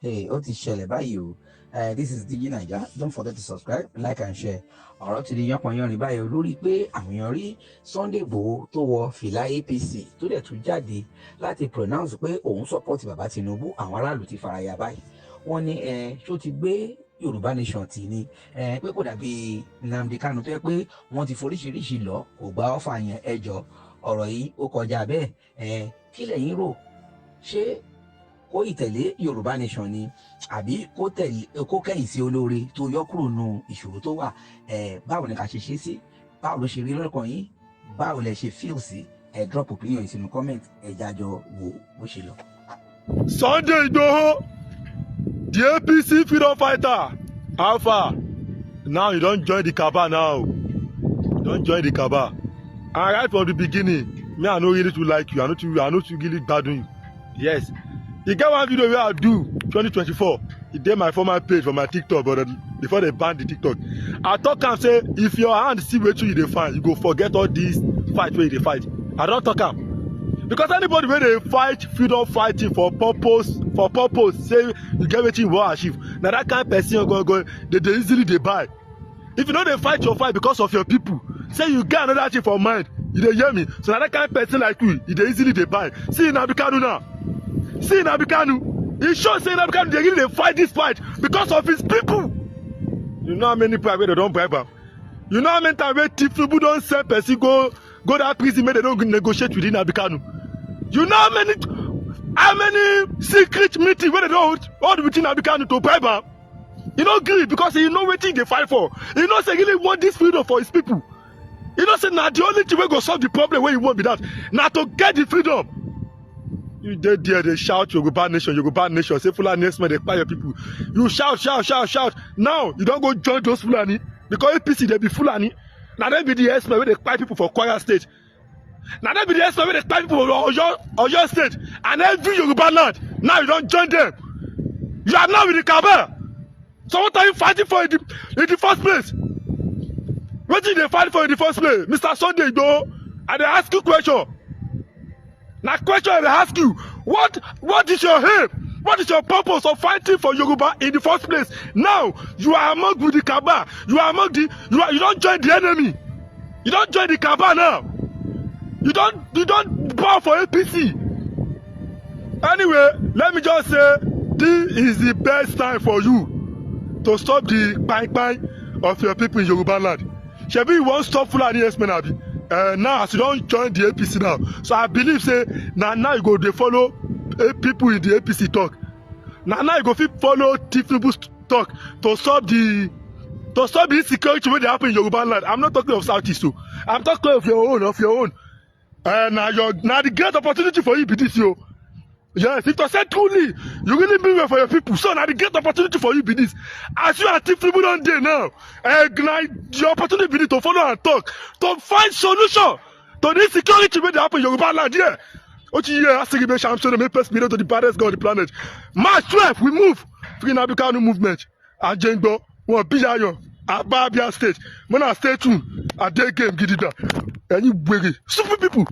Hey, ó ti ṣẹlẹ̀ báyìí o. This is DG Naija. Don't forget to subscribe, like and share. Ọ̀rọ̀ ti di yánpọnyánrin báyìí o lórí pé àwọn èèyàn rí Sunday Igboho tó wọ fìlà APC tó dẹ̀ tún jáde láti pronounce pé òun support bàbá Tinubu. Àwọn aráàlú ti faraya báyìí. Wọ́n ní ṣó ti gbé Yorùbá nation tì ní pé kò dàbí Nnamdi Kanu tó yẹ pé wọ́n ti foríṣiríṣi lọ kò gba ọ́fà yẹn ẹjọ́ ọ̀rọ̀ yìí ó kọjá bẹ́ẹ̀ kí lẹ̀yin rò ṣé kó ìtẹ̀lé Yorùbá nation ni àbí kó kẹ́yìn sí olóore tó yọ kúrò nù ìṣòro tó wà báwo ni ká ṣe ṣe sí báwo ló ṣe rí lọ́kàn yín báwo lẹ ṣe feel sí drop opinion yìí sínú comment jájọ wò bó ṣe lọ. Sunday Igboho, the APC freedom fighter, Alpha. Now you don't join the cabal now. You don't join the cabal. And right from the beginning, me I no really too like you. I not too really bad on you. Yes. You get one video where I do 2024. It did my former page for my TikTok, but before they banned the TikTok, I talk and say if your hand see where you dey find, you go forget all these fight where you dey fight. I don't talk am because anybody where they fight freedom fighting for purpose, say you get wetin you wan achieve. Now that kind of person go they easily they buy. If you know they fight your fight because of your people, say you get another thing for mind, you dey hear me. So now that kind of person like you, they easily they buy. See Nnamdi Kanu now. See Nnamdi Kanu, he shows say Nnamdi Kanu they really fight this fight because of his people. You know how many people they don't bribe am? You know how many times where TINUBU don't send person go that prison where they don't negotiate with Nnamdi Kanu? You know how many secret meetings where they don't hold with Nnamdi Kanu to bribe am? You know agree because he know wetin they fight for. He know say he really want this freedom for his people. You know say na the only thing wey go solve the problem wey you want be that na to get the freedom. You dead there, they shout Yoruba nation, say Fulani men, they kpai your people. You shout. Now, you don't go join those Fulani, because APC, they be Fulani. Now, they be the S-men where they kpai people for Kwara State. Now, they be the S-men where they kpai people for Oyo State. And every Yoruba land, now you don't join them. You are now with the cabal. So what are you fighting for in the first place? What did they fight for in the first place? Mr. Sunday Igboho, and they ask you a question. Now question I ask you, what is your aim? What is your purpose of fighting for Yoruba in the first place? Now you are among with the cabal. You don't join the enemy. You don't join the cabal now. You don't bow for APC. Anyway, let me just say this is the best time for you to stop the bang of your people in Yoruba land. Shebi you won't stop Fulani S-men abi. Now as you don't join the APC now, so I believe say now you go dey follow people in the APC talk. Now you go fit follow TINUBU talk to stop the insecurity wey dey happen in Yoruba land. I'm not talking of Southeast, so I'm talking of your own. Now the great opportunity for you be this yo. Yes, if to say truly, you really mean well for your people. So now the great opportunity for you be this. As you and TINUBU don't dey now, the opportunity be to follow and talk, to find solution to the insecurity wey dey happen in Yoruba land. Yeah. What you hear, I say, I'm sure the main person to the baddest guy on the planet. March 12, we move. Free Nnamdi Kanu movement. Ajengbo, one Biyayo, Abia State. When I stay tuned, I day game, get it done. And you stupid people.